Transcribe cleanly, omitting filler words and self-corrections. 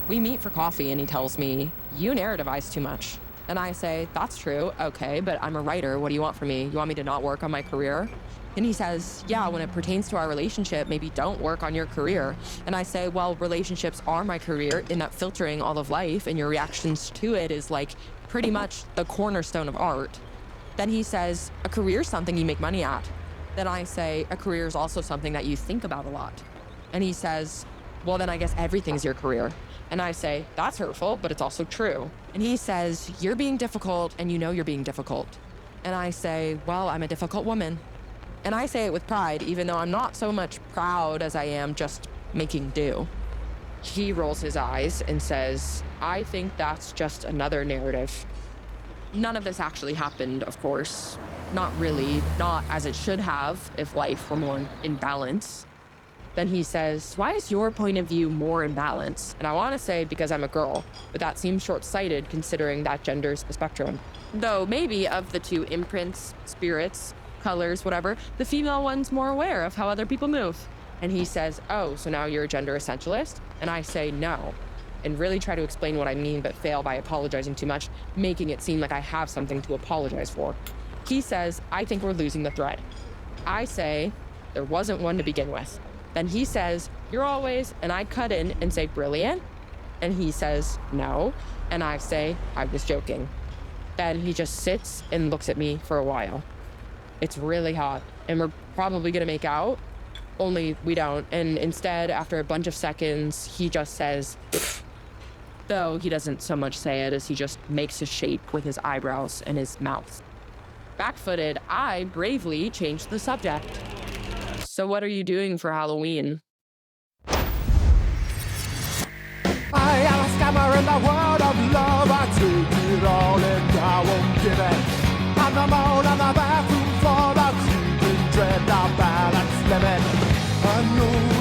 We meet for coffee and he tells me, you narrativize too much. And I say, that's true. Okay, but I'm a writer. What do you want from me? You want me to not work on my career? And he says, yeah, when it pertains to our relationship, maybe don't work on your career. And I say, well, relationships are my career in that filtering all of life, and your reactions to it is like pretty much the cornerstone of art. Then he says, a career is something you make money at. Then I say, a career is also something that you think about a lot. And he says, well, then I guess everything's your career. And I say, that's hurtful, but it's also true. And he says, you're being difficult and you know you're being difficult. And I say, well, I'm a difficult woman. And I say it with pride, even though I'm not so much proud as I am just making do. He rolls his eyes and says, I think that's just another narrative. None of this actually happened, of course. Not really, not as it should have if life were more in balance. Then he says, why is your point of view more in balance? And I want to say because I'm a girl, but that seems short-sighted considering that gender's the spectrum. Though maybe of the two imprints, spirits, colors, whatever, the female one's more aware of how other people move. And he says, oh, so now you're a gender essentialist? And I say no, and really try to explain what I mean, but fail by apologizing too much, making it seem like I have something to apologize for. He says, I think we're losing the thread. I say, there wasn't one to begin with. Then he says, you're always, and I cut in and say, brilliant. And he says, no. And I say, I was joking. Then he just sits and looks at me for a while. It's really hot, and we're probably gonna make out, only we don't. And instead, after a bunch of seconds, he just says, pfft. Though he doesn't so much say it as he just makes a shape with his eyebrows and his mouth. Back-footed, I bravely changed the subject. So what are you doing for Halloween? I am a scammer in the world of love. I take it all and I won't give it. I'm the moan on the bathroom floor, the creeping dread, the balance limit. I know